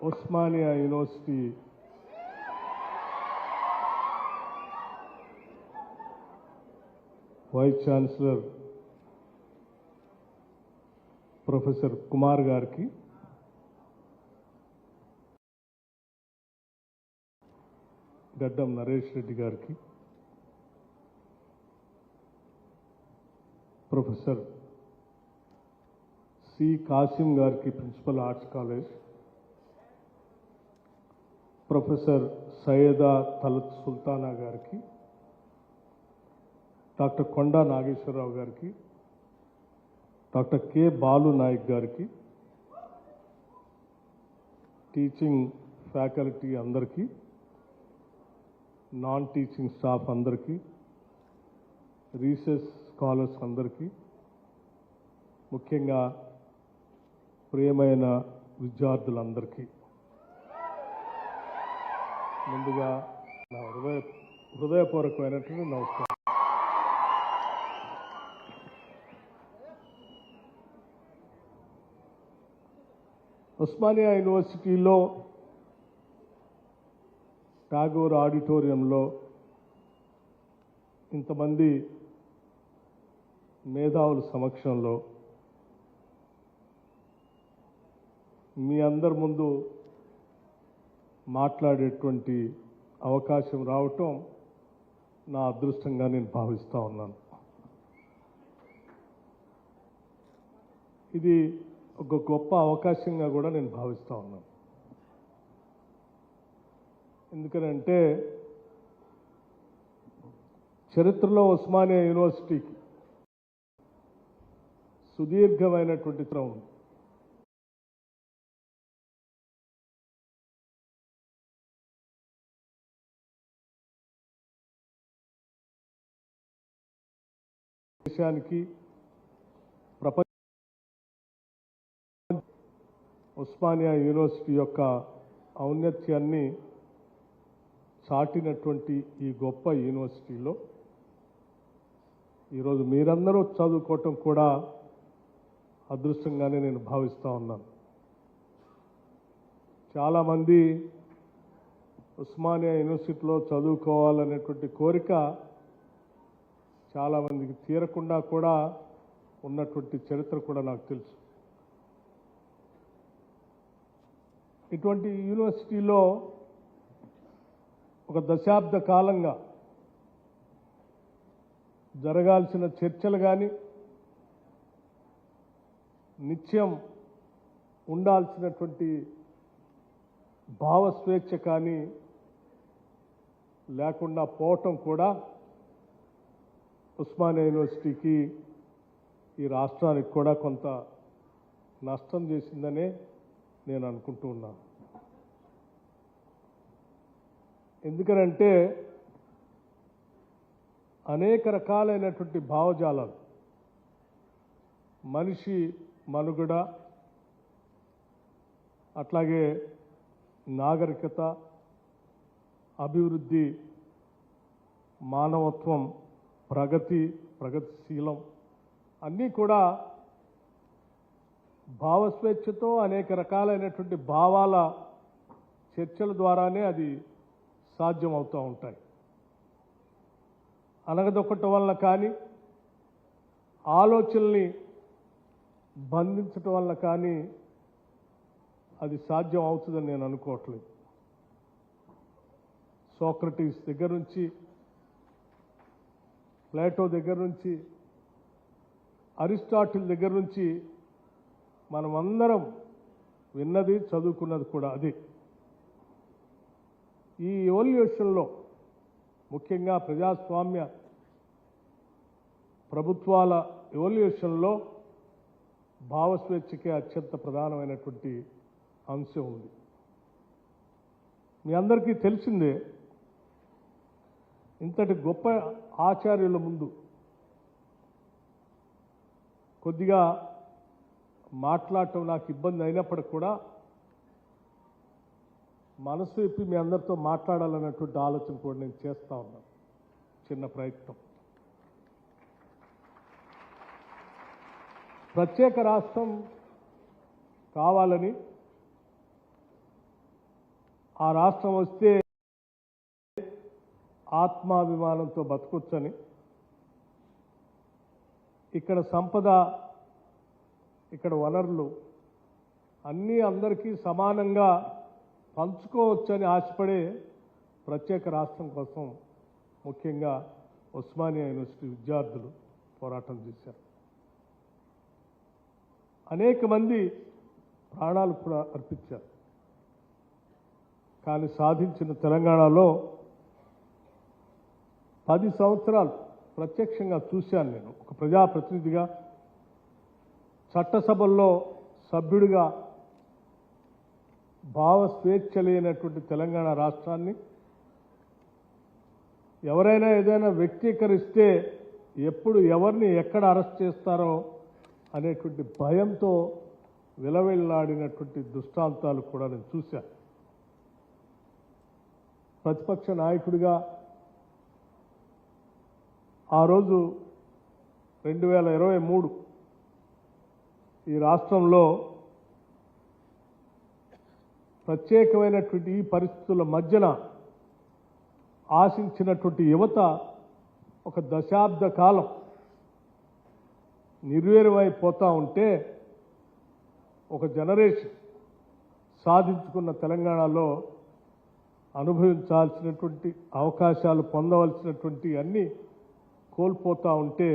Osmania university vice chancellor professor Kumar గారికి, గడ్డం నరేష్ రెడ్డి గారికి, professor C Kasim గారికి, principal arts college, professor Syeda Talat Sultana గారికి, డాక్టర్ కొండా నాగేశ్వరరావు గారికి, డాక్టర్ కె బాలు నాయక్ గారికి, టీచింగ్ ఫ్యాకల్టీ అందరికీ, నాన్ టీచింగ్ స్టాఫ్ అందరికీ, రీసెర్చ్ స్కాలర్స్ అందరికీ, ముఖ్యంగా ప్రియమైన విద్యార్థులందరికీ ముందుగా నా హృదయపూర్వకమైనటువంటి నమస్కారం. ఉస్మానియా యూనివర్సిటీలో టాగోర్ ఆడిటోరియంలో ఇంతమంది మేధావుల సమక్షంలో మీ అందరి ముందు మాట్లాడేటువంటి అవకాశం రావటం నా అదృష్టంగా నేను భావిస్తూ ఉన్నాను. ఇది ఒక గొప్ప అవకాశంగా కూడా నేను భావిస్తూ ఉన్నాను. ఎందుకనంటే చరిత్రలో ఉస్మానియా యూనివర్సిటీకి సుదీర్ఘమైనటువంటి చరిత్ర ఉంది. దేశానికి ప్రపంచ ఉస్మానియా యూనివర్సిటీ యొక్క ఔన్నత్యాన్ని చాటినటువంటి ఈ గొప్ప యూనివర్సిటీలో ఈరోజు మీరందరూ చదువుకోవటం కూడా అదృష్టంగానే నేను భావిస్తూ ఉన్నాను. చాలామంది ఉస్మానియా యూనివర్సిటీలో చదువుకోవాలనేటువంటి కోరిక చాలామందికి తీరకుండా కూడా ఉన్నటువంటి చరిత్ర కూడా నాకు తెలుసు. ఇటువంటి యూనివర్సిటీలో ఒక దశాబ్ద కాలంగా జరగాల్సిన చర్చలు కానీ, నిత్యం ఉండాల్సినటువంటి భావస్వేచ్ఛ కానీ లేకుండా పోవటం కూడా ఉస్మానియా యూనివర్సిటీకి, ఈ రాష్ట్రానికి కూడా కొంత నష్టం చేసిందనే నేను అనుకుంటూ ఉన్నాను. ఎందుకనంటే అనేక రకాలైనటువంటి భావజాలాలు, మనిషి మనుగడ, అట్లాగే నాగరికత, అభివృద్ధి, మానవత్వం, ప్రగతిశీలం అన్నీ కూడా భావస్వేచ్ఛతో అనేక రకాలైనటువంటి భావాల చర్చల ద్వారానే అది సాధ్యం అవుతూ ఉంటాయి. అనగదొక్కటం వల్ల కానీ, ఆలోచనల్ని బంధించటం వల్ల కానీ అది సాధ్యం అవుతుందని నేను అనుకోవట్లేదు. సోక్రటీస్ దగ్గర నుంచి, ప్లేటో దగ్గర నుంచి, అరిస్టాటిల్ దగ్గర నుంచి మనమందరం విన్నది, చదువుకున్నది కూడా అది. ఈ ఎవల్యూషన్లో ముఖ్యంగా ప్రజాస్వామ్య ప్రభుత్వాల ఎవల్యూషన్లో భావస్వేచ్ఛకే అత్యంత ప్రధానమైనటువంటి అంశం ఉంది. మీ అందరికీ తెలిసిందే, ఇంతటి గొప్ప ఆచార్యుల ముందు కొద్దిగా మాట్లాడటం నాకు ఇబ్బంది అయినప్పటికి కూడా మనసు విప్పి మీ అందరితో మాట్లాడాలన్నటువంటి ఆలోచన కూడా నేను చేస్తూ ఉన్నాను. చిన్న ప్రయత్నం. ప్రత్యేక రాష్ట్రం కావాలని ఆ రాష్ట్రం వస్తే ఆత్మాభిమానంతో బతకొచ్చని, ఇక్కడ సంపద, ఇక్కడ వనరులు అన్నీ అందరికీ సమానంగా పంచుకోవచ్చని ఆశపడే ప్రత్యేక రాష్ట్రం కోసం ముఖ్యంగా ఉస్మానియా యూనివర్సిటీ విద్యార్థులు పోరాటం చేశారు. అనేక మంది ప్రాణాలు కూడా అర్పించారు. కానీ సాధించిన తెలంగాణలో 10 సంవత్సరాలు ప్రత్యక్షంగా చూశాను. నేను ఒక ప్రజాప్రతినిధిగా, చట్టసభల్లో సభ్యుడిగా భావ స్వేచ్ఛ లేనటువంటి తెలంగాణ రాష్ట్రాన్ని ఎవరైనా ఏదైనా వ్యక్తీకరిస్తే ఎప్పుడు ఎవరిని ఎక్కడ అరెస్ట్ చేస్తారో అనేటువంటి భయంతో విలవిల్లాడినటువంటి దృష్టాంతాలు కూడా నేను చూశాను. ప్రతిపక్ష నాయకుడిగా ఆ రోజు 2023 ఈ రాష్ట్రంలో ప్రత్యేకమైనటువంటి ఈ పరిస్థితుల మధ్యన ఆశించినటువంటి యువత ఒక దశాబ్ద కాలం నిర్వీర్యమైపోతూ ఉంటే, ఒక జనరేషన్ సాధించుకున్న తెలంగాణలో అనుభవించాల్సినటువంటి అవకాశాలు, పొందవలసినటువంటి అన్నీ కోల్పోతూ ఉంటే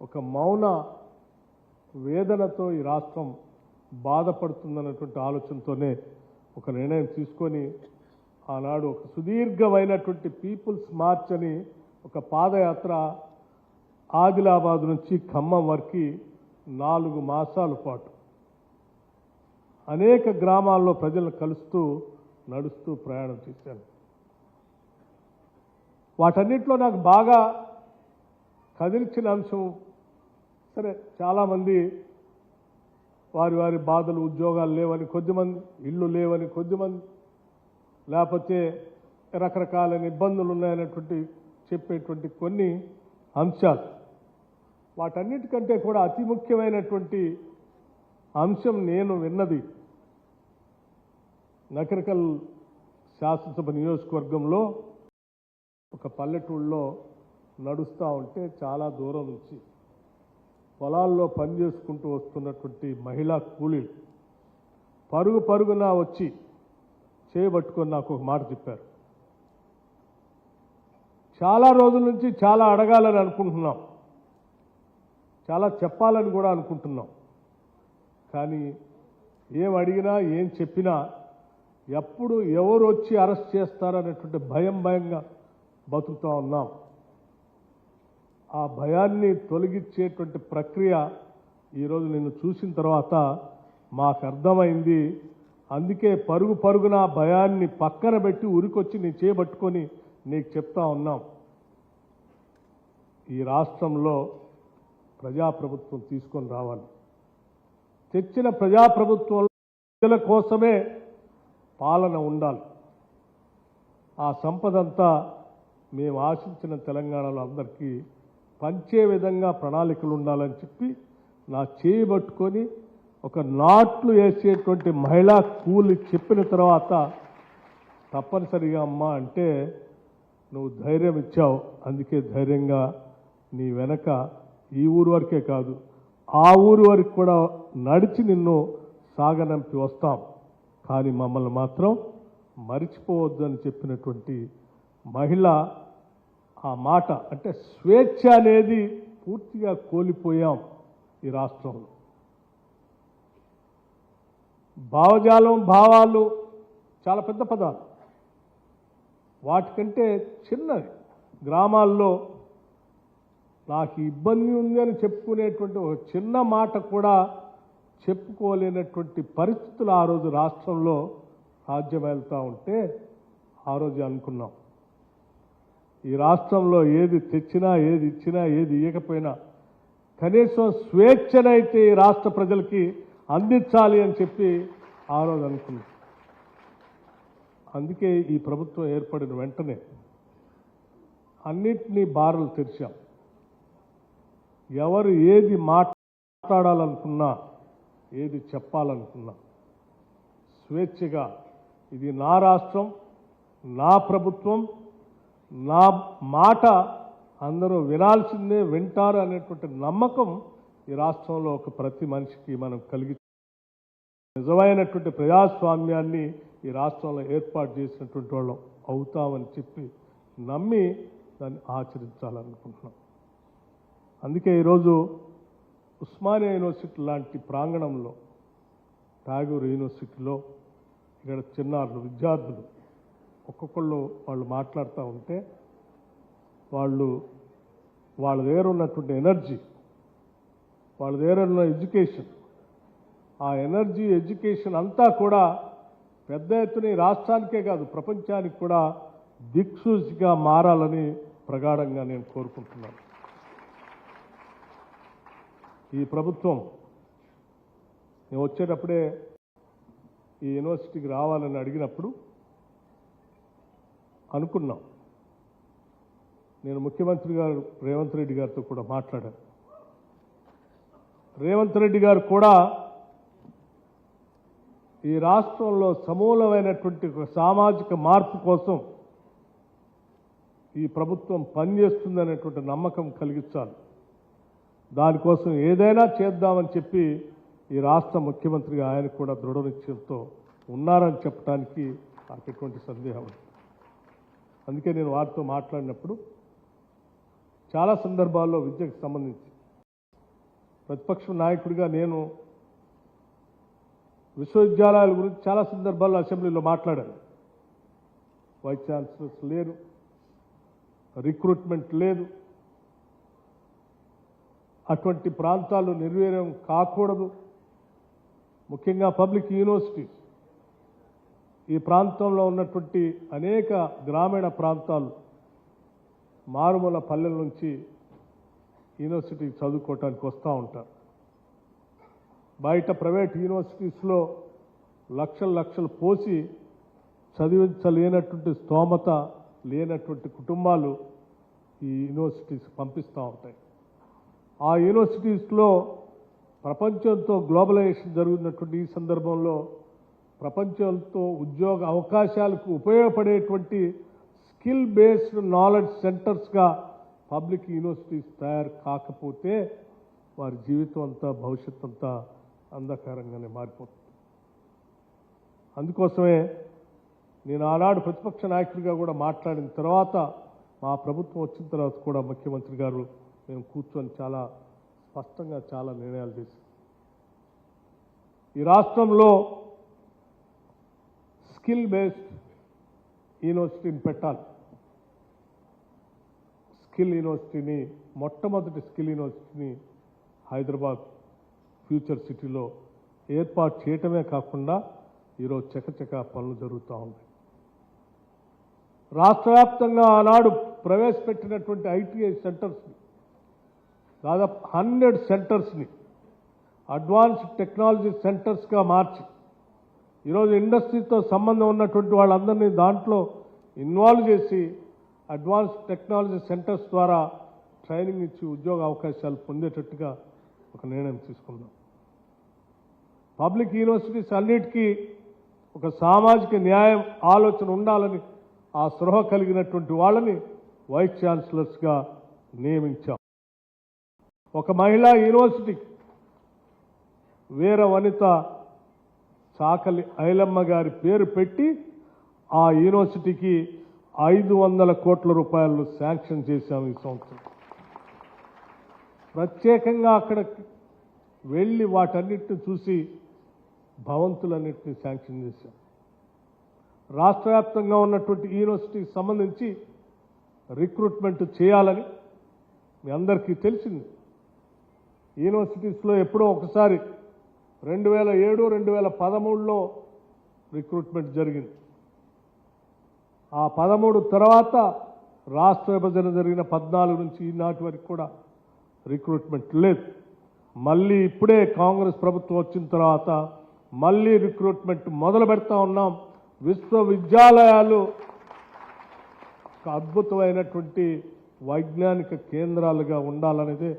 ఒక మౌన వేదనతో ఈ రాష్ట్రం బాధపడుతుందన్నటువంటి ఆలోచనతోనే ఒక నిర్ణయం తీసుకొని ఆనాడు ఒక సుదీర్ఘమైనటువంటి పీపుల్స్ మార్చ్ అని ఒక పాదయాత్ర ఆదిలాబాద్ నుంచి ఖమ్మం వరకు 4 మాసాల పాటు అనేక గ్రామాల్లో ప్రజలను కలుస్తూ నడుస్తూ ప్రయాణం చేశాను. వాటన్నిటిలో నాకు బాగా కదిలించిన అంశం, సరే చాలామంది వారి వారి బాధలు, ఉద్యోగాలు లేవని కొద్దిమంది, ఇళ్ళు లేవని కొద్దిమంది, లేకపోతే రకరకాలైన ఇబ్బందులు ఉన్నాయనేటువంటి చెప్పేటువంటి కొన్ని అంశాలు. వాటన్నిటికంటే కూడా అతి ముఖ్యమైనటువంటి అంశం నేను విన్నది నకరికల్ శాసనసభ నియోజకవర్గంలో ఒక పల్లెటూళ్ళలో నడుస్తూ ఉంటే చాలా దూరం నుంచి పొలాల్లో పనిచేసుకుంటూ వస్తున్నటువంటి మహిళా కూలీలు పరుగు పరుగున వచ్చి చేయబట్టుకొని నాకు ఒక మాట చెప్పారు. చాలా రోజుల నుంచి చాలా అడగాలని అనుకుంటున్నాం, చాలా చెప్పాలని కూడా అనుకుంటున్నాం. కానీ ఏం అడిగినా ఏం చెప్పినా ఎప్పుడు ఎవరు వచ్చి అరెస్ట్ చేస్తారనేటువంటి భయంగా బతుకుతూ ఉన్నాం. ఆ భయాన్ని తొలగించేటువంటి ప్రక్రియ ఈరోజు నిన్ను చూసిన తర్వాత మాకు అర్థమైంది. అందుకే పరుగున భయాన్ని పక్కన పెట్టి ఉరికొచ్చి నీ చేయబట్టుకొని నీకు చెప్తా ఉన్నాం. ఈ రాష్ట్రంలో ప్రజాప్రభుత్వం తీసుకొని రావాలి. తెచ్చిన ప్రజాప్రభుత్వం ప్రజల కోసమే పాలన ఉండాలి. ఆ సంపదంతా మేము ఆశించిన తెలంగాణలో అందరికీ పంచే విధంగా ప్రణాళికలు ఉండాలని చెప్పి నా చేయబట్టుకొని ఒక నాట్లు వేసేటువంటి మహిళా కూలి చెప్పిన తర్వాత తప్పనిసరిగా అమ్మా అంటే నువ్వు ధైర్యం ఇచ్చావు. అందుకే ధైర్యంగా నీ వెనక ఈ ఊరు వరకే కాదు ఆ ఊరు వరకు కూడా నడిచి నిన్ను సాగనంపి వస్తాం. కానీ మమ్మల్ని మాత్రం మరిచిపోవద్దు అని చెప్పినటువంటి మహిళ ఆ మాట, అంటే స్వేచ్ఛ అనేది పూర్తిగా కోల్పోయాం ఈ రాష్ట్రంలో. భావజాలం, భావాలు చాలా పెద్ద పదాలు. వాటికంటే చిన్నది గ్రామాల్లో నాకు ఇబ్బంది ఉంది అని చెప్పుకునేటువంటి ఒక చిన్న మాట కూడా చెప్పుకోలేనటువంటి పరిస్థితులు ఆ రోజు రాష్ట్రంలో రాజ్యం వెళ్తూ ఉంటే ఆ రోజు అనుకున్నాం, ఈ రాష్ట్రంలో ఏది తెచ్చినా, ఏది ఇచ్చినా, ఏది ఇవ్వకపోయినా కనీసం స్వేచ్ఛనైతే ఈ రాష్ట్ర ప్రజలకి అందించాలి అని చెప్పి ఆ రోజు అనుకున్నాం. అందుకే ఈ ప్రభుత్వం ఏర్పడిన వెంటనే అన్నిటినీ బారులు తెరిచాం. ఎవరు ఏది మాట్లాడాలనుకున్నా, ఏది చెప్పాలనుకున్నా స్వేచ్ఛగా ఇది నా రాష్ట్రం, నా ప్రభుత్వం, నా మాట అందరూ వినాల్సిందే, వింటారు అనేటువంటి నమ్మకం ఈ రాష్ట్రంలో ఒక ప్రతి మనిషికి మనం కలిగి నిజమైనటువంటి ప్రజాస్వామ్యాన్ని ఈ రాష్ట్రంలో ఏర్పాటు చేసినటువంటి వాళ్ళం అవుతామని చెప్పి నమ్మి దాన్ని ఆచరించాలనుకుంటున్నాం. అందుకే ఈరోజు ఉస్మానియా యూనివర్సిటీ లాంటి ప్రాంగణంలో, ఠాగూర్ యూనివర్సిటీలో ఇక్కడ చిన్నారులు విద్యార్థులు ఒక్కొక్కళ్ళు వాళ్ళు మాట్లాడుతూ ఉంటే వాళ్ళ దగ్గర ఉన్నటువంటి ఎనర్జీ, వాళ్ళ దగ్గర ఉన్న ఎడ్యుకేషన్, ఆ ఎనర్జీ ఎడ్యుకేషన్ అంతా కూడా పెద్ద ఎత్తున ఈ రాష్ట్రానికే కాదు ప్రపంచానికి కూడా దిక్సూచిగా మారాలని ప్రగాఢంగా నేను కోరుకుంటున్నాను. ఈ ప్రభుత్వం నేను వచ్చేటప్పుడే ఈ యూనివర్సిటీకి రావాలని అడిగినప్పుడు అనుకున్నాం. నేను ముఖ్యమంత్రి గారు రేవంత్ రెడ్డి గారితో కూడా మాట్లాడాను. రేవంత్ రెడ్డి గారు కూడా ఈ రాష్ట్రంలో సమూలమైనటువంటి సామాజిక మార్పు కోసం ఈ ప్రభుత్వం పనిచేస్తుందనేటువంటి నమ్మకం కలిగించాలి. దానికోసం ఏదైనా చేద్దామని చెప్పి ఈ రాష్ట్ర ముఖ్యమంత్రిగా ఆయన కూడా దృఢ నిశ్చయంతో ఉన్నారని చెప్పడానికి నాకు ఎటువంటి సందేహం లేదు. అందుకే నేను వారితో మాట్లాడినప్పుడు చాలా సందర్భాల్లో విద్యకు సంబంధించి ప్రతిపక్ష నాయకుడిగా నేను విశ్వవిద్యాలయాల గురించి చాలా సందర్భాల్లో అసెంబ్లీలో మాట్లాడాను. వైస్ ఛాన్సలర్స్ లేరు, రిక్రూట్మెంట్ లేదు, అటువంటి ప్రాంతాలు నిర్వీర్యం కాకూడదు. ముఖ్యంగా పబ్లిక్ యూనివర్సిటీస్ ఈ ప్రాంతంలో ఉన్నటువంటి అనేక గ్రామీణ ప్రాంతాలు, మారుమూల పల్లెల నుంచి యూనివర్సిటీ చదువుకోవటానికి వస్తూ ఉంటారు. బయట ప్రైవేట్ యూనివర్సిటీస్లో లక్షలు పోసి చదివించలేనటువంటి స్తోమత లేనటువంటి కుటుంబాలు ఈ యూనివర్సిటీస్ పంపిస్తూ ఉంటాయి. ఆ యూనివర్సిటీస్లో ప్రపంచంతో గ్లోబలైజేషన్ జరుగుతున్నటువంటి ఈ సందర్భంలో ప్రపంచంతో ఉద్యోగ అవకాశాలకు ఉపయోగపడేటువంటి స్కిల్ బేస్డ్ నాలెడ్జ్ సెంటర్స్గా పబ్లిక్ యూనివర్సిటీస్ తయారు కాకపోతే వారి జీవితం అంతా, భవిష్యత్తు అంతా అంధకారంగానే మారిపోతుంది. అందుకోసమే నేను ఆనాడు ప్రతిపక్ష నాయకుడిగా కూడా మాట్లాడిన తర్వాత, మా ప్రభుత్వం వచ్చిన తర్వాత కూడా ముఖ్యమంత్రి గారు మేము కూర్చొని చాలా స్పష్టంగా చాలా నిర్ణయాలు చేశాం. ఈ రాష్ట్రంలో స్కిల్ బేస్డ్ యూనివర్సిటీని పెట్టాలి. స్కిల్ యూనివర్సిటీని, మొట్టమొదటి స్కిల్ యూనివర్సిటీని హైదరాబాద్ ఫ్యూచర్ సిటీలో ఏర్పాటు చేయటమే కాకుండా ఈరోజు చకచక పనులు జరుగుతూ ఉన్నాయి. రాష్ట్ర వ్యాప్తంగా ఆనాడు ప్రవేశపెట్టినటువంటి ఐటీఐ సెంటర్స్ని, దాదాపు 100 సెంటర్స్ని అడ్వాన్స్డ్ టెక్నాలజీ సెంటర్స్గా మార్చి ఈరోజు ఇండస్ట్రీతో సంబంధం ఉన్నటువంటి వాళ్ళందరినీ దాంట్లో ఇన్వాల్వ్ చేసి అడ్వాన్స్డ్ టెక్నాలజీ సెంటర్స్ ద్వారా ట్రైనింగ్ ఇచ్చి ఉద్యోగ అవకాశాలు పొందేటట్టుగా ఒక నిర్ణయం తీసుకున్నాం. పబ్లిక్ యూనివర్సిటీస్ అన్నిటికీ ఒక సామాజిక న్యాయం ఆలోచన ఉండాలని ఆ స్పృహ కలిగినటువంటి వాళ్ళని వైస్ ఛాన్సలర్స్గా నియమించాం. ఒక మహిళా యూనివర్సిటీ వీర వనిత చాకలి ఐలమ్మ గారి పేరు పెట్టి ఆ యూనివర్సిటీకి 500 కోట్ల రూపాయలు శాంక్షన్ చేశాం ఈ సంవత్సరం. ప్రత్యేకంగా అక్కడ వెళ్ళి వాటన్నిటిని చూసి భవంతులన్నింటినీ శాంక్షన్ చేశాం. రాష్ట్ర వ్యాప్తంగా ఉన్నటువంటి యూనివర్సిటీకి సంబంధించి రిక్రూట్మెంట్ చేయాలని మీ అందరికీ తెలిసింది. యూనివర్సిటీస్లో ఎప్పుడో ఒకసారి 2007, 2013లో రిక్రూట్మెంట్ జరిగింది. ఆ 13 తర్వాత రాష్ట్ర విభజన జరిగిన 14 నుంచి ఈనాటి వరకు కూడా రిక్రూట్మెంట్ లేదు. మళ్ళీ ఇప్పుడే కాంగ్రెస్ ప్రభుత్వం వచ్చిన తర్వాత మళ్ళీ రిక్రూట్మెంట్ మొదలు పెడతా ఉన్నాం. విశ్వవిద్యాలయాలు ఒక అద్భుతమైనటువంటి వైజ్ఞానిక కేంద్రాలుగా ఉండాలనేదే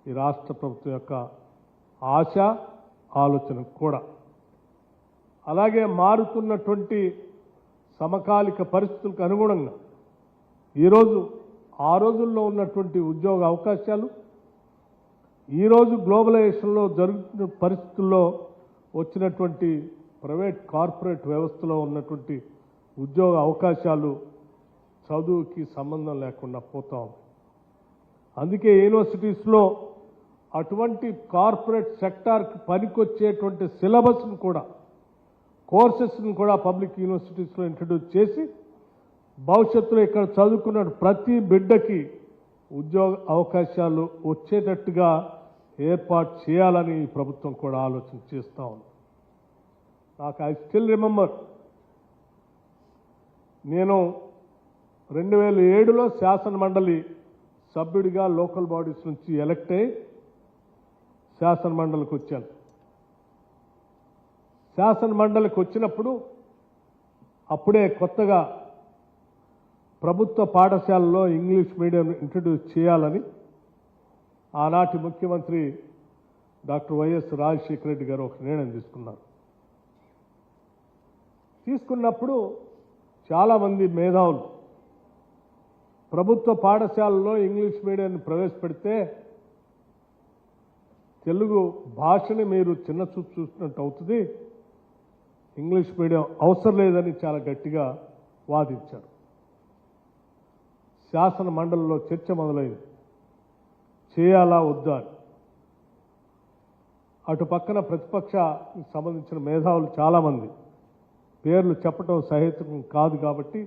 ఈ రాష్ట్ర ప్రభుత్వం యొక్క ఆశ, ఆలోచన కూడా. అలాగే మారుతున్నటువంటి సమకాలిక పరిస్థితులకు అనుగుణంగా ఈరోజు ఆ రోజుల్లో ఉన్నటువంటి ఉద్యోగ అవకాశాలు ఈరోజు గ్లోబలైజేషన్లో జరుగుతున్న పరిస్థితుల్లో వచ్చినటువంటి ప్రైవేట్ కార్పొరేట్ వ్యవస్థలో ఉన్నటువంటి ఉద్యోగ అవకాశాలు చదువుకి సంబంధం లేకుండా పోతా ఉంది. అందుకే యూనివర్సిటీస్లో అటువంటి కార్పొరేట్ సెక్టార్కి పనికొచ్చేటువంటి సిలబస్ను కూడా కోర్సెస్ను కూడా పబ్లిక్ యూనివర్సిటీస్లో ఇంట్రడ్యూస్ చేసి భవిష్యత్తులో ఇక్కడ చదువుకున్న ప్రతి బిడ్డకి ఉద్యోగ అవకాశాలు వచ్చేటట్టుగా ఏర్పాటు చేయాలని ఈ ప్రభుత్వం కూడా ఆలోచన చేస్తూ ఉంది. నాకు ఐ స్టిల్ రిమెంబర్, నేను 2007లో శాసన మండలి సభ్యుడిగా లోకల్ బాడీస్ నుంచి ఎలక్ట్ అయ్యి శాసన మండలికి వచ్చాను. శాసన మండలికి వచ్చినప్పుడు అప్పుడే కొత్తగా ప్రభుత్వ పాఠశాలలో ఇంగ్లీష్ మీడియం ఇంట్రడ్యూస్ చేయాలని ఆనాటి ముఖ్యమంత్రి డాక్టర్ వైఎస్ రాజశేఖర రెడ్డి గారు ఒక నిర్ణయం తీసుకున్నారు. తీసుకున్నప్పుడు చాలామంది మేధావులు ప్రభుత్వ పాఠశాలలో ఇంగ్లీష్ మీడియాన్ని ప్రవేశపెడితే తెలుగు భాషని మీరు చిన్న చూపు చూసినట్టు అవుతుంది, ఇంగ్లీష్ మీడియం అవసరం లేదని చాలా గట్టిగా వాదించారు. శాసన మండలిలో చర్చ మొదలైంది, చేయాలా వద్దా అని. అటు పక్కన ప్రతిపక్షానికి సంబంధించిన మేధావులు చాలామంది, పేర్లు చెప్పటం సహేతుకం కాదు కాబట్టి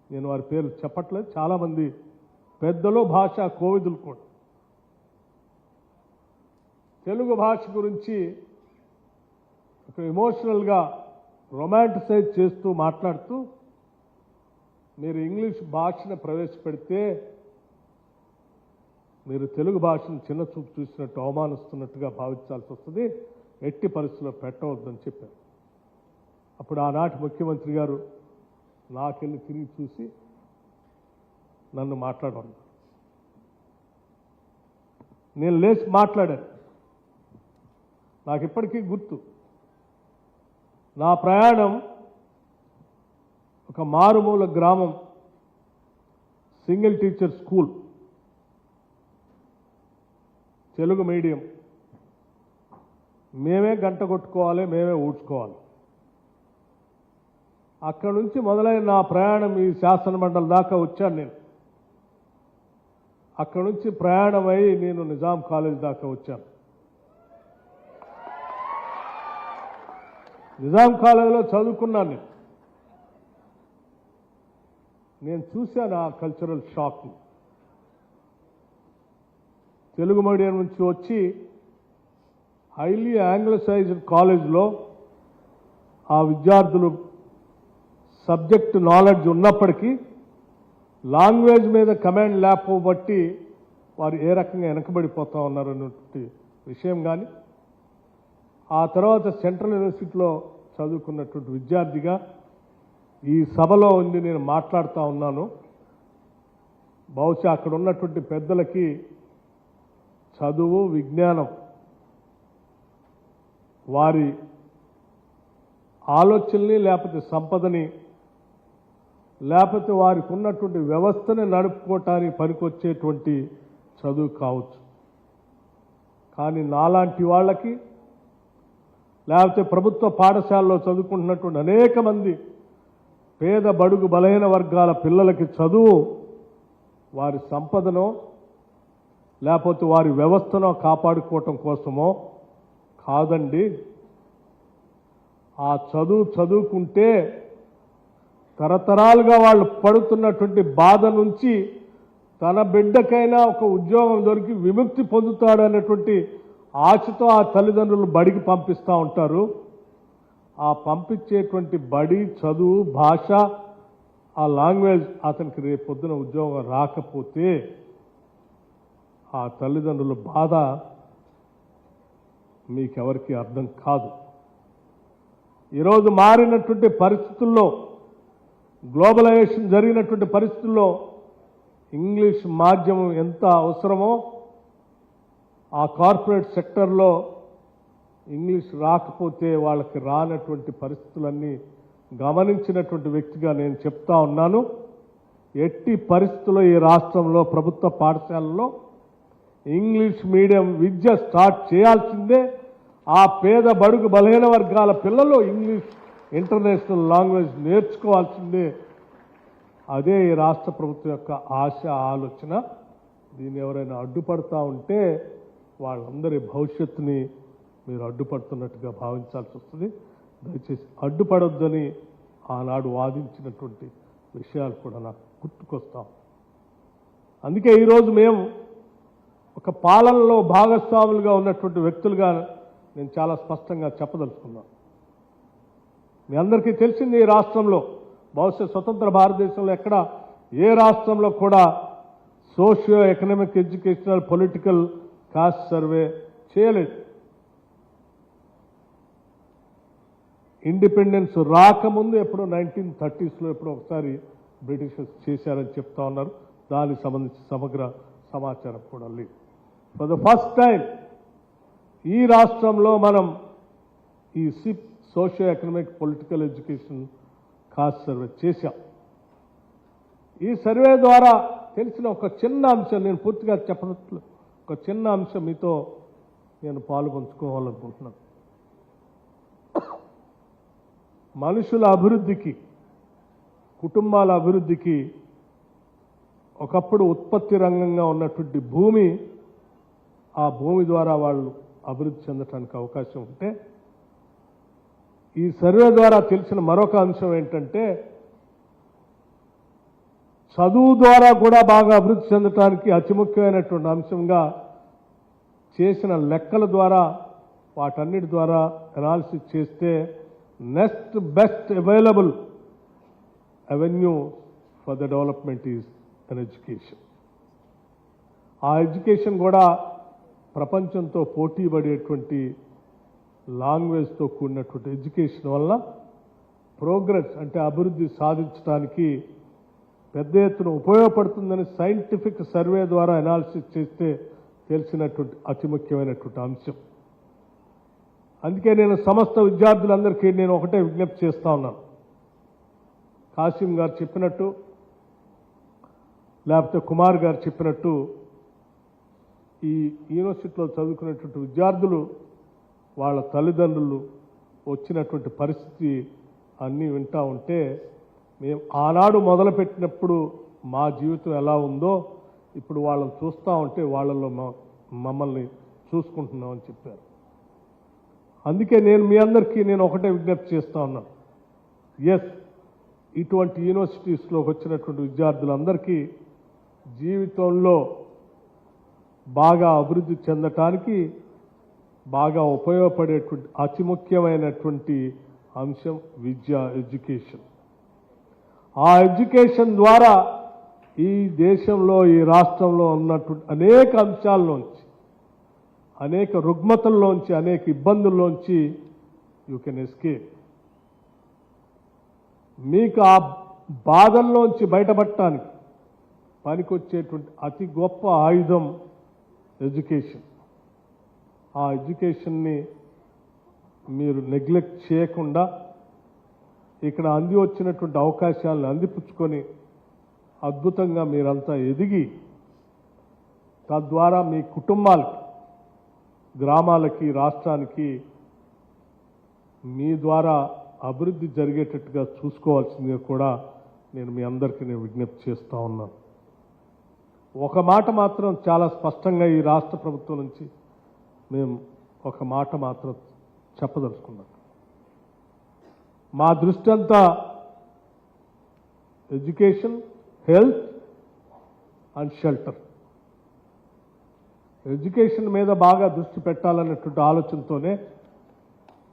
నేను వారి పేర్లు చెప్పట్లేదు, చాలామంది పెద్దలు భాషా కోవిదులు కూడా తెలుగు భాష గురించి ఒక ఎమోషనల్గా రొమాంటిసైజ్ చేస్తూ మాట్లాడుతూ మీరు ఇంగ్లీష్ భాషను ప్రవేశపెడితే మీరు తెలుగు భాషను చిన్న చూపు చూసినట్టు అవమానిస్తున్నట్టుగా భావించాల్సి వస్తుంది, ఎట్టి పరిస్థితుల్లో పెట్టవద్దని చెప్పారు. అప్పుడు ఆనాటి ముఖ్యమంత్రి గారు నాకెళ్ళి తిరిగి చూసి నన్ను మాట్లాడమన్నారు. నేను లేచి మాట్లాడాను. నాకు ఇప్పటికీ గుర్తు, నా ప్రయాణం ఒక మారుమూల గ్రామం, single teacher school, Telugu medium, మేమే గంట కొట్టుకోవాలి, మేమే ఊడ్చుకోవాలి. అక్కడి నుంచి మొదలైన నా ప్రయాణం ఈ శాసన మండలి దాకా వచ్చాను. నేను అక్కడి నుంచి ప్రయాణమై నేను నిజాం కాలేజ్ దాకా వచ్చాను. నిజాం కాలేజీలో చదువుకున్నాను. నేను చూశాను ఆ కల్చరల్ షాక్. తెలుగు మీడియం నుంచి వచ్చి హైలీ ఆంగ్లసైజ్డ్ కాలేజ్లో ఆ విద్యార్థులు సబ్జెక్ట్ నాలెడ్జ్ ఉన్నప్పటికీ లాంగ్వేజ్ మీద కమాండ్ లేకపోబట్టి వారు ఏ రకంగా వెనకబడిపోతూ ఉన్నారు అన్నటువంటి విషయం కానీ, ఆ తర్వాత సెంట్రల్ యూనివర్సిటీలో చదువుకున్నటువంటి విద్యార్థిగా ఈ సభలో ఉండి నేను మాట్లాడుతూ ఉన్నాను. బహుశా అక్కడ ఉన్నటువంటి పెద్దలకి చదువు, విజ్ఞానం, వారి ఆలోచనని లేకపోతే సంపదని లేకపోతే వారికి ఉన్నటువంటి వ్యవస్థని నడుపుకోవటానికి పనికొచ్చేటువంటి చదువు కావచ్చు. కానీ నాలాంటి వాళ్ళకి లేకపోతే ప్రభుత్వ పాఠశాలలో చదువుకుంటున్నటువంటి అనేక మంది పేద బడుగు బలహీన వర్గాల పిల్లలకి చదువు వారి సంపదనో లేకపోతే వారి వ్యవస్థనో కాపాడుకోవటం కోసమో కాదండి. ఆ చదువుకుంటే తరతరాలుగా వాళ్ళు పడుతున్నటువంటి బాధ నుంచి తన బిడ్డకైనా ఒక ఉద్యోగం దొరికి విముక్తి పొందుతాడనేటువంటి ఆశతో ఆ తల్లిదండ్రులు బడికి పంపిస్తూ ఉంటారు. ఆ పంపించేటువంటి బడి, చదువు, భాష, ఆ లాంగ్వేజ్ అతనికి రేపు పొద్దున ఉద్యోగం రాకపోతే ఆ తల్లిదండ్రుల బాధ మీకెవరికి అర్థం కాదు. ఈరోజు మారినటువంటి పరిస్థితుల్లో, గ్లోబలైజేషన్ జరిగినటువంటి పరిస్థితుల్లో ఇంగ్లీష్ మాధ్యమం ఎంత అవసరమో ఆ కార్పొరేట్ సెక్టర్లో ఇంగ్లీష్ రాకపోతే వాళ్ళకి రానటువంటి పరిస్థితులన్నీ గమనించినటువంటి వ్యక్తిగా నేను చెప్తా ఉన్నాను. ఎట్టి పరిస్థితుల్లో ఈ రాష్ట్రంలో ప్రభుత్వ పాఠశాలల్లో ఇంగ్లీష్ మీడియం విద్య స్టార్ట్ చేయాల్సిందే. ఆ పేద బడుగు బలహీన వర్గాల పిల్లలు ఇంగ్లీష్ ఇంటర్నేషనల్ లాంగ్వేజ్ నేర్చుకోవాల్సిందే. అదే ఈ రాష్ట్ర ప్రభుత్వం యొక్క ఆశ, ఆలోచన. దీన్ని ఎవరైనా అడ్డుపడతా ఉంటే వాళ్ళందరి భవిష్యత్తుని మీరు అడ్డుపడుతున్నట్టుగా భావించాల్సి వస్తుంది. దయచేసి అడ్డుపడొద్దని ఆనాడు వాదించినటువంటి విషయాలు కూడా నాకు గుర్తుకొస్తాం. అందుకే ఈరోజు మేము ఒక పాలనలో భాగస్వాములుగా ఉన్నటువంటి వ్యక్తులుగా నేను చాలా స్పష్టంగా చెప్పదలుచుకున్నాను. మీ అందరికీ తెలిసింది, ఈ రాష్ట్రంలో బహుశా స్వతంత్ర భారతదేశంలో ఎక్కడ ఏ రాష్ట్రంలో కూడా socio economic, educational, political caste survey చేయలేదు. ఇండిపెండెన్స్ రాకముందు ఎప్పుడో 1930s ఎప్పుడో ఒకసారి బ్రిటిషర్స్ చేశారని చెప్తా ఉన్నారు. దానికి సంబంధించి సమగ్ర సమాచారం కూడా లేదు. ఫర్ ద ఫస్ట్ టైం ఈ రాష్ట్రంలో మనం ఈ SIP socio economic, political, education caste survey చేశాం. ఈ సర్వే ద్వారా తెలిసిన ఒక చిన్న అంశం, నేను పూర్తిగా చెప్పనట్లు ఒక చిన్న అంశం మీతో నేను పాలు పంచుకోవాలనుకుంటున్నాను. మనుషుల అభివృద్ధికి, కుటుంబాల అభివృద్ధికి ఒకప్పుడు ఉత్పత్తి రంగంగా ఉన్నటువంటి భూమి, ఆ భూమి ద్వారా వాళ్ళు అభివృద్ధి చెందడానికి అవకాశం ఉంటే, ఈ సర్వే ద్వారా తెలిసిన మరొక అంశం ఏంటంటే చదువు ద్వారా కూడా బాగా అభివృద్ధి చెందడానికి అతి ముఖ్యమైనటువంటి అంశంగా చేసిన లెక్కల ద్వారా, వాటన్నిటి ద్వారా అనాలిసిస్ చేస్తే next best available avenue for the development is an education. ఆ ఎడ్యుకేషన్ కూడా ప్రపంచంతో పోటీ పడేటువంటి లాంగ్వేజ్తో కూడినటువంటి ఎడ్యుకేషన్ వల్ల ప్రోగ్రెస్ అంటే అభివృద్ధి సాధించడానికి పెద్ద ఎత్తున ఉపయోగపడుతుందని సైంటిఫిక్ సర్వే ద్వారా అనాలిసిస్ చేస్తే తెలిసినటువంటి అతి ముఖ్యమైనటువంటి అంశం. అందుకే నేను సమస్త విద్యార్థులందరికీ నేను ఒకటే విజ్ఞప్తి చేస్తా ఉన్నాను. కాసిం గారు చెప్పినట్టు, లేకపోతే కుమార్ గారు చెప్పినట్టు, ఈ యూనివర్సిటీలో చదువుకునేటువంటి విద్యార్థులు వాళ్ళ తల్లిదండ్రులు వచ్చినటువంటి పరిస్థితి అన్నీ వింటూ ఉంటే, మేము ఆనాడు మొదలుపెట్టినప్పుడు మా జీవితం ఎలా ఉందో ఇప్పుడు వాళ్ళని చూస్తూ ఉంటే వాళ్ళలో మమ్మల్ని చూసుకుంటున్నామని చెప్పారు. అందుకే నేను మీ అందరికీ నేను ఒకటే విజ్ఞప్తి చేస్తూ ఉన్నాను. ఎస్, ఇటువంటి యూనివర్సిటీస్లోకి వచ్చినటువంటి విద్యార్థులందరికీ జీవితంలో బాగా అభివృద్ధి చెందటానికి బాగా ఉపయోగపడేటువంటి అతి ముఖ్యమైనటువంటి అంశం విద్య, ఎడ్యుకేషన్. ఆ ఎడ్యుకేషన్ ద్వారా ఈ దేశంలో, ఈ రాష్ట్రంలో ఉన్నటువంటి అనేక అంశాల్లోంచి, అనేక రుగ్మతల్లోంచి, అనేక ఇబ్బందుల్లోంచి యూ కెన్ ఎస్కేప్. మీకు ఆ బాధల్లోంచి బయటపడటానికి పనికొచ్చేటువంటి అతి గొప్ప ఆయుధం ఎడ్యుకేషన్. ఆ ఎడ్యుకేషన్ని మీరు నెగ్లెక్ట్ చేయకుండా ఇక్కడ అంది వచ్చినటువంటి అవకాశాలను అందిపుచ్చుకొని అద్భుతంగా మీరంతా ఎదిగి తద్వారా మీ కుటుంబాలకి, గ్రామాలకి, రాష్ట్రానికి మీ ద్వారా అభివృద్ధి జరిగేటట్టుగా చూసుకోవాల్సిందిగా కూడా నేను మీ అందరికీ నేను విజ్ఞప్తి చేస్తూ ఉన్నాను. ఒక మాట మాత్రం చాలా స్పష్టంగా ఈ రాష్ట్ర ప్రభుత్వం నుంచి మేము ఒక మాట మాత్రం చెప్పదలుచుకున్నాం. మా దృష్టి అంతా education, health and shelter. Education మీద బాగా దృష్టి పెట్టాలన్నటువంటి ఆలోచనతోనే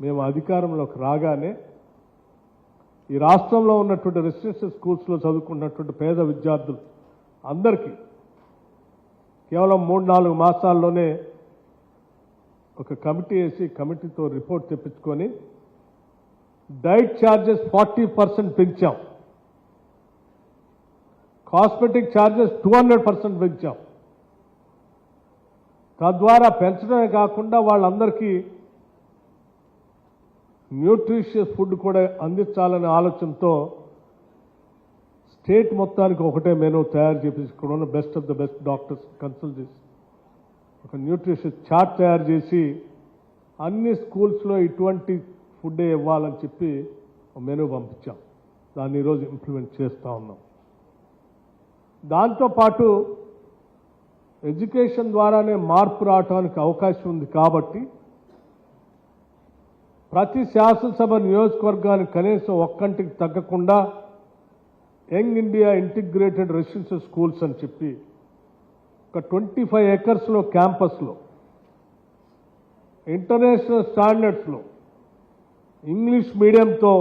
మేము అధికారంలోకి రాగానే ఈ రాష్ట్రంలో ఉన్నటువంటి రెసిడెన్షియల్ స్కూల్స్లో చదువుకున్నటువంటి పేద విద్యార్థులు అందరికీ కేవలం 3-4 మాసాల్లోనే ఒక కమిటీ వేసి, కమిటీతో రిపోర్ట్ తెప్పించుకొని డైట్ ఛార్జెస్ 40% పెంచాం, కాస్మెటిక్ ఛార్జెస్ 200% పెంచాం. తద్వారా పెంచడమే కాకుండా వాళ్ళందరికీ న్యూట్రిషియస్ ఫుడ్ కూడా అందించాలనే ఆలోచనతో స్టేట్ మొత్తానికి ఒకటే మెనూ తయారు చేసి ఇక్కడ ఉన్న best of the best doctors consult చేసి ఒక న్యూట్రిషియస్ చార్ట్ తయారు చేసి అన్ని స్కూల్స్లో ఇటువంటి ఫుడ్డే ఇవ్వాలని చెప్పి ఒక మెనూ పంపించాం. దాన్ని ఈరోజు ఇంప్లిమెంట్ చేస్తూ ఉన్నాం. దాంతోపాటు ఎడ్యుకేషన్ ద్వారానే మార్పు రావడానికి అవకాశం ఉంది కాబట్టి ప్రతి శాసనసభ నియోజకవర్గానికి కనీసం ఒక్కంటికి తగ్గకుండా young India integrated residential schools అని చెప్పి ఒక 25 ఏకర్స్లో క్యాంపస్లో ఇంటర్నేషనల్ స్టాండర్డ్స్లో ఇంగ్లీష్ మీడియంతో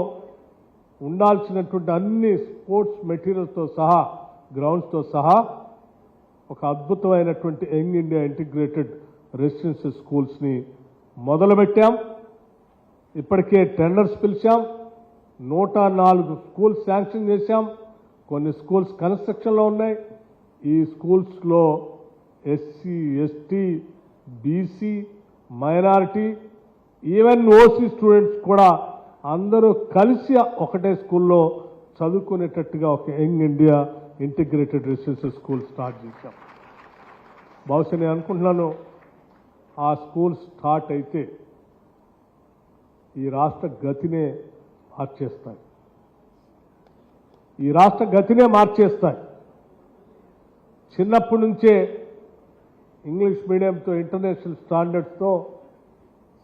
ఉండాల్సినటువంటి అన్ని స్పోర్ట్స్ మెటీరియల్స్తో సహా గ్రౌండ్స్తో సహా ఒక అద్భుతమైనటువంటి యంగ్ ఇండియా ఇంటిగ్రేటెడ్ రెసిడెన్షియల్ స్కూల్స్ని మొదలుపెట్టాం. ఇప్పటికే టెండర్స్ పిలిచాం. 104 స్కూల్స్ శాంక్షన్ చేశాం. కొన్ని స్కూల్స్ కన్స్ట్రక్షన్లో ఉన్నాయి. ఈ స్కూల్స్లో SC, ST, BC, minority, even OC students కూడా అందరూ కలిసి ఒకటే స్కూల్లో చదువుకునేటట్టుగా ఒక young India integrated residential school start చేశాం. బహుశా నేను అనుకుంటున్నాను ఆ స్కూల్ స్టార్ట్ అయితే ఈ రాష్ట్ర గతినే మార్చేస్తాయి. ఈ రాష్ట్ర గతినే మార్చేస్తాయి. చిన్నప్పటి నుంచే ఇంగ్లీష్ మీడియంతో ఇంటర్నేషనల్ స్టాండర్డ్స్తో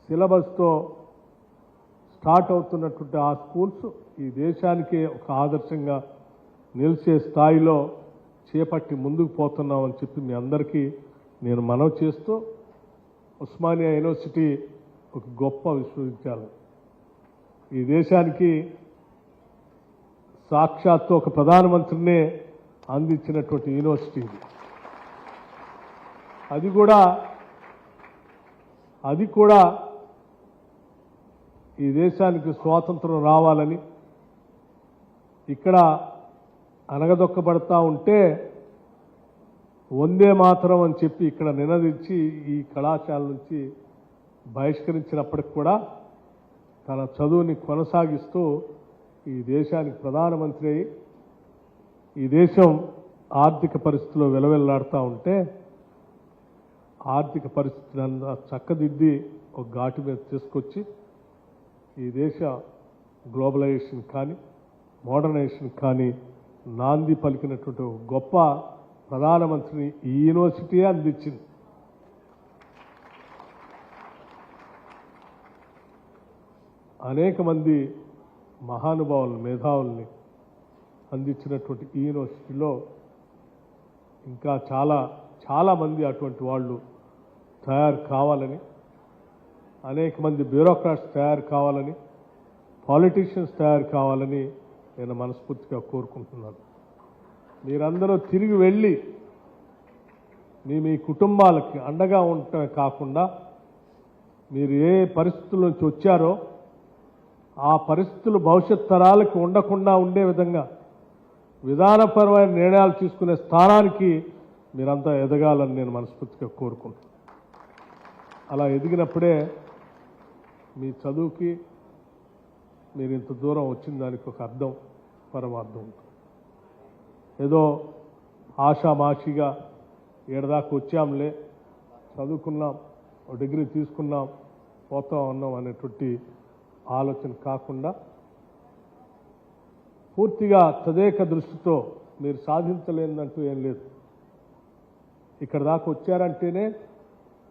సిలబస్తో స్టార్ట్ అవుతున్నటువంటి ఆ స్కూల్స్ ఈ దేశానికే ఒక ఆదర్శంగా నిలిచే స్థాయిలో చేపట్టి ముందుకు పోతున్నామని చెప్పి మీ అందరికీ నేను మనవి చేస్తూ, ఉస్మానియా యూనివర్సిటీ ఒక గొప్ప విశ్వవిద్యాలయం. ఈ దేశానికి సాక్షాత్తు ఒక ప్రధానమంత్రినే అందించినటువంటి యూనివర్సిటీ ఇది. అది కూడా ఈ దేశానికి స్వాతంత్రం రావాలని ఇక్కడ అనగదొక్కబడతా ఉంటే వందే మాతరం అని చెప్పి ఇక్కడ నినదించి ఈ కళాశాల నుంచి బహిష్కరించినప్పటికి కూడా తన చదువుని కొనసాగిస్తూ ఈ దేశానికి ప్రధానమంత్రి అయి ఈ దేశం ఆర్థిక పరిస్థితిలో వెలవెల్లాడుతూ ఉంటే ఆర్థిక పరిస్థితిని అంతా చక్కదిద్ది ఒక ఘాటు మీద తీసుకొచ్చి ఈ దేశ గ్లోబలైజేషన్ కానీ మోడర్నైజేషన్ కానీ నాంది పలికినటువంటి ఒక గొప్ప ప్రధానమంత్రిని ఈ యూనివర్సిటీయే అందించింది. అనేక మంది మహానుభావులు మేధావుల్ని అందించినటువంటి ఈ యూనివర్సిటీలో ఇంకా చాలా మంది అటువంటి వాళ్ళు తయారు కావాలని, అనేక మంది బ్యూరోక్రాట్స్ తయారు కావాలని, పాలిటీషియన్స్ తయారు కావాలని నేను మనస్ఫూర్తిగా కోరుకుంటున్నాను. మీరందరూ తిరిగి వెళ్ళి మీ కుటుంబాలకి అండగా ఉండటమే కాకుండా మీరు ఏ పరిస్థితుల నుంచి వచ్చారో ఆ పరిస్థితులు భవిష్యత్ తరాలకి ఉండకుండా ఉండే విధంగా విధానపరమైన నిర్ణయాలు తీసుకునే స్థానానికి మీరంతా ఎదగాలని నేను మనస్ఫూర్తిగా కోరుకుంటున్నాను. అలా ఎదిగినప్పుడే మీ చదువుకి మీరు ఇంత దూరం వచ్చిన దానికి ఒక పరమార్థం ఉంటుంది. ఏదో ఆషామాషిగా ఏడదాకా వచ్చాంలే, చదువుకున్నాం, ఒక డిగ్రీ తీసుకున్నాం, పోతా ఉన్నాం అనేటువంటి ఆలోచన కాకుండా పూర్తిగా తదేక దృష్టితో మీరు సాధించలేదంటూ ఏం లేదు. ఇక్కడ దాకా వచ్చారంటేనే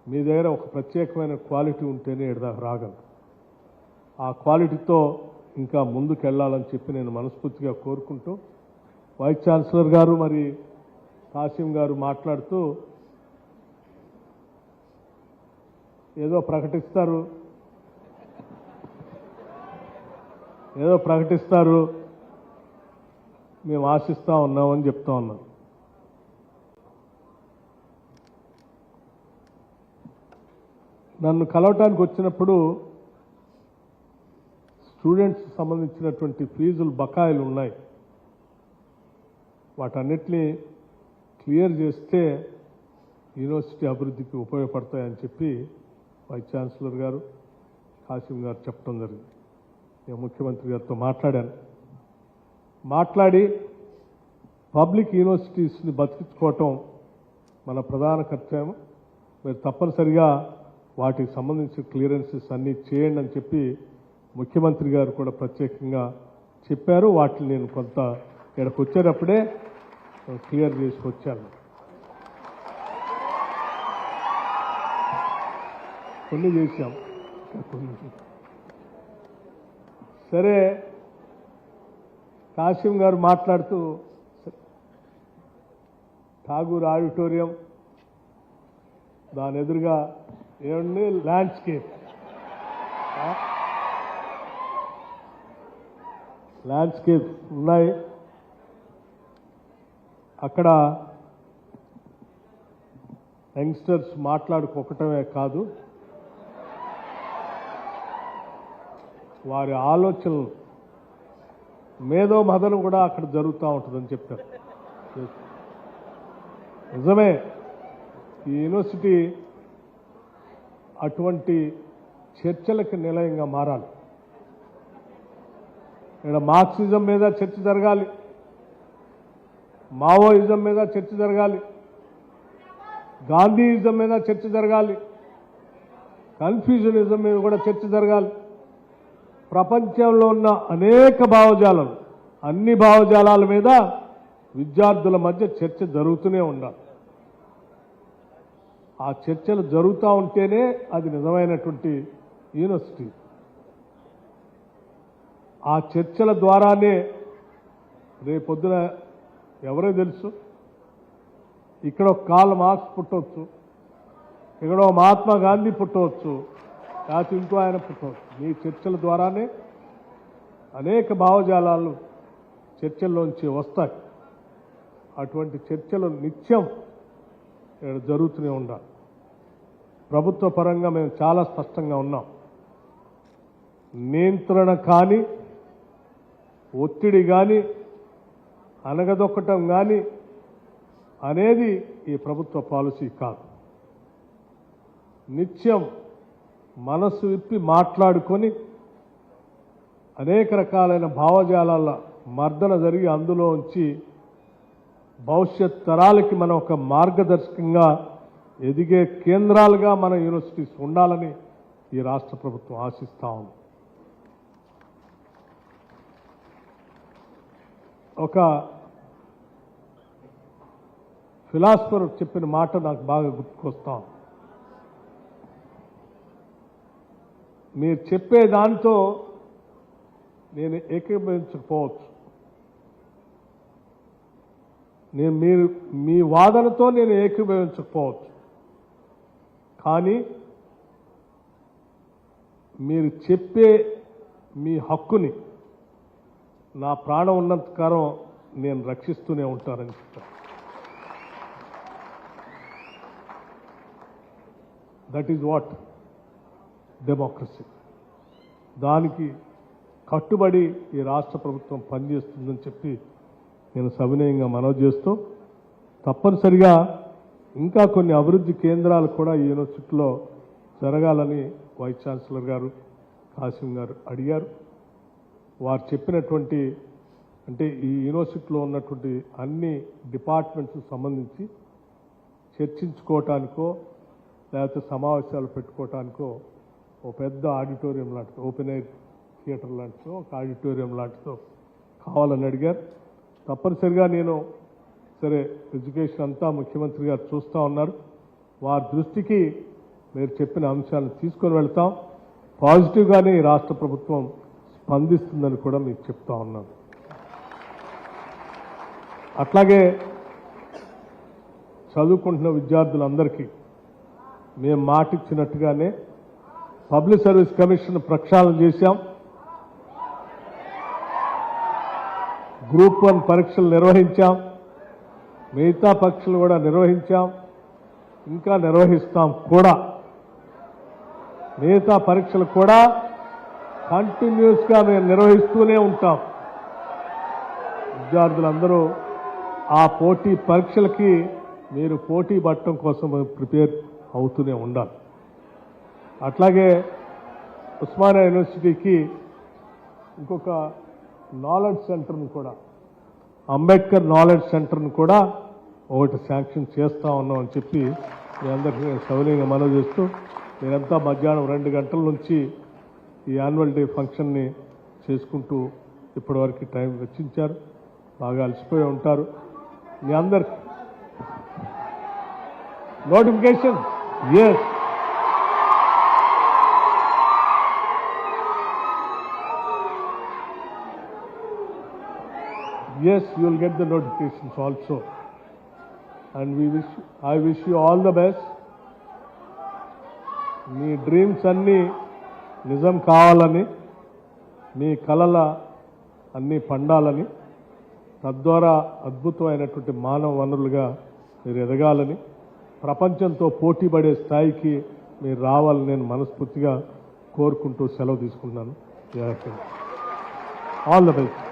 మీ దగ్గర ఒక ప్రత్యేకమైన క్వాలిటీ ఉంటేనే ఏడదాకా రాగలరు. ఆ క్వాలిటీతో ఇంకా ముందుకు వెళ్ళాలని చెప్పి నేను మనస్ఫూర్తిగా కోరుకుంటూ, వైస్ ఛాన్సలర్ గారు మరి కాసిం గారు మాట్లాడుతూ ఏదో ప్రకటిస్తారు, మేము ఆశిస్తూ ఉన్నామని చెప్తా ఉన్నాం. నన్ను కలవటానికి వచ్చినప్పుడు స్టూడెంట్స్ సంబంధించినటువంటి ఫీజులు బకాయిలు ఉన్నాయి, వాటన్నిటినీ క్లియర్ చేస్తే యూనివర్సిటీ అభివృద్ధికి ఉపయోగపడతాయని చెప్పి వైస్ ఛాన్సలర్ గారు కాసిం గారు చెప్పడం జరిగింది. ముఖ్యమంత్రి గారితో మాట్లాడి పబ్లిక్ యూనివర్సిటీస్ని బతికించుకోవటం మన ప్రధాన కర్తవ్యం. మీరు తప్పనిసరిగా వాటికి సంబంధించిన క్లియరెన్సెస్ అన్నీ చేయండి అని చెప్పి ముఖ్యమంత్రి గారు కూడా ప్రత్యేకంగా చెప్పారు. వాటిని నేను కొంత ఇక్కడికి వచ్చేటప్పుడే క్లియర్ చేసుకొచ్చాను. కొన్ని చేశాం. సరే, కాసిం గారు మాట్లాడుతూ ఠాగూర్ ఆడిటోరియం దాని ఎదురుగా ఏమండి ల్యాండ్స్కేప్ ఉన్నాయి. అక్కడ యంగ్స్టర్స్ మాట్లాడుకోవటమే కాదు, వారి ఆలోచనలు మేధో మదనం కూడా అక్కడ జరుగుతూ ఉంటుందని చెప్పారు. నిజమే, ఈ యూనివర్సిటీ అటువంటి చర్చలకు నిలయంగా మారాలి. ఇక్కడ మార్క్సిజం మీద చర్చ జరగాలి, మావోయిజం మీద చర్చ జరగాలి, గాంధీయిజం మీద చర్చ జరగాలి, కన్ఫ్యూజనిజం మీద కూడా చర్చ జరగాలి. ప్రపంచంలో ఉన్న అనేక భావజాలాలు, అన్ని భావజాలాల మీద విద్యార్థుల మధ్య చర్చ జరుగుతూనే ఉండాలి. ఆ చర్చలు జరుగుతూ ఉంటేనే అది నిజమైనటువంటి యూనివర్సిటీ. ఆ చర్చల ద్వారానే రేపొద్దున ఎవరో తెలుసు, ఇక్కడ ఒక కార్ల్ మార్క్స్ పుట్టవచ్చు, ఇక్కడ మహాత్మా గాంధీ పుట్టవచ్చు, లేకపోతే ఇంకో ఆయన పుట్టవచ్చు. మీ చర్చల ద్వారానే అనేక భావజాలాలు చర్చల్లోంచి వస్తాయి. అటువంటి చర్చలు నిత్యం ఇక్కడ జరుగుతూనే ఉండాలి. ప్రభుత్వ పరంగా మేము చాలా స్పష్టంగా ఉన్నాం. నియంత్రణ కానీ, ఒత్తిడి కానీ, అనగదొక్కటం కానీ అనేది ఈ ప్రభుత్వ పాలసీ కాదు. నిత్యం మనసు విప్పి మాట్లాడుకొని అనేక రకాలైన భావజాలాల మర్దన జరిగి అందులో ఉంచి భవిష్యత్ తరాలకి మనం ఒక మార్గదర్శకంగా ఎదిగే కేంద్రాలుగా మన యూనివర్సిటీస్ ఉండాలని ఈ రాష్ట్ర ప్రభుత్వం ఆశిస్తా ఉంది. ఒక ఫిలాసఫర్ చెప్పిన మాట నాకు బాగా గుర్తుకొస్తాం. మీరు చెప్పే దాంతో నేను ఏకీభవించకపోవచ్చు, మీ వాదనతో నేను ఏకీభవించకపోవచ్చు, కానీ మీరు చెప్పే మీ హక్కుని నా ప్రాణం ఉన్నంతకాలం నేను రక్షిస్తూనే ఉంటానని చెప్తాను. That is what democracy. దానికి కట్టుబడి ఈ రాష్ట్ర ప్రభుత్వం పనిచేస్తుందని చెప్పి నేను సవినయంగా మనవి చేస్తూ, తప్పనిసరిగా ఇంకా కొన్ని అభివృద్ధి కేంద్రాలు కూడా ఈ యూనివర్సిటీలో జరగాలని వైస్ ఛాన్సలర్ గారు కాసిం గారు అడిగారు. వారు చెప్పినటువంటి అంటే ఈ యూనివర్సిటీలో ఉన్నటువంటి అన్ని డిపార్ట్మెంట్స్ సంబంధించి చర్చించుకోవటానికో లేకపోతే సమావేశాలు పెట్టుకోవటానికో ఒక పెద్ద ఆడిటోరియం లాంటిదో, ఓపెన్ ఎయిర్ థియేటర్ లాంటిదో, ఒక ఆడిటోరియం లాంటిదో కావాలని అడిగారు. తప్పనిసరిగా నేను సరే ఎడ్యుకేషన్ అంతా ముఖ్యమంత్రి గారు చూస్తూ ఉన్నారు, వారి దృష్టికి మీరు చెప్పిన అంశాలను తీసుకొని వెళ్తాం. పాజిటివ్గానే ఈ రాష్ట్ర ప్రభుత్వం స్పందిస్తుందని కూడా మీకు చెప్తా ఉన్నాను. అట్లాగే చదువుకుంటున్న విద్యార్థులందరికీ మేము మాటిచ్చినట్టుగానే పబ్లిక్ సర్వీస్ కమిషన్ ప్రక్షాళన చేశాం. గ్రూప్ 1 పరీక్షలు నిర్వహించాం, మిగతా పరీక్షలు కూడా నిర్వహించాం, ఇంకా నిర్వహిస్తాం కూడా. మిగతా పరీక్షలు కూడా కంటిన్యూస్గా మేము నిర్వహిస్తూనే ఉంటాం. విద్యార్థులందరూ ఆ పోటీ పరీక్షలకి మీరు పోటీ పడటం కోసం ప్రిపేర్ అవుతూనే ఉండాలి. అట్లాగే ఉస్మానియా యూనివర్సిటీకి ఇంకొక నాలెడ్జ్ సెంటర్ని కూడా, అంబేద్కర్ నాలెడ్జ్ సెంటర్ని కూడా ఒకటి శాంక్షన్ చేస్తా ఉన్నాం అని చెప్పి మీ అందరికీ నేను సవినయంగా మనవి చేస్తూ, మీరంతా మధ్యాహ్నం 2 గంటల నుంచి ఈ యాన్యువల్ డే ఫంక్షన్ని చేసుకుంటూ ఇప్పటివరకు టైం వెచ్చించారు. బాగా అలసిపోయి ఉంటారు. మీ అందరికి notification yes, yes, you will get the notifications also, and I wish you all the best. Me dreams అన్నీ నిజం కావాలని, మీ కలల అన్నీ పండాలని, తద్వారా అద్భుతమైనటువంటి మానవ వనరులుగా మీరు ఎదగాలని, ప్రపంచంతో పోటీ పడే స్థాయికి మీరు రావాలని నేను మనస్ఫూర్తిగా కోరుకుంటూ సెలవు తీసుకుంటున్నాను. All the best.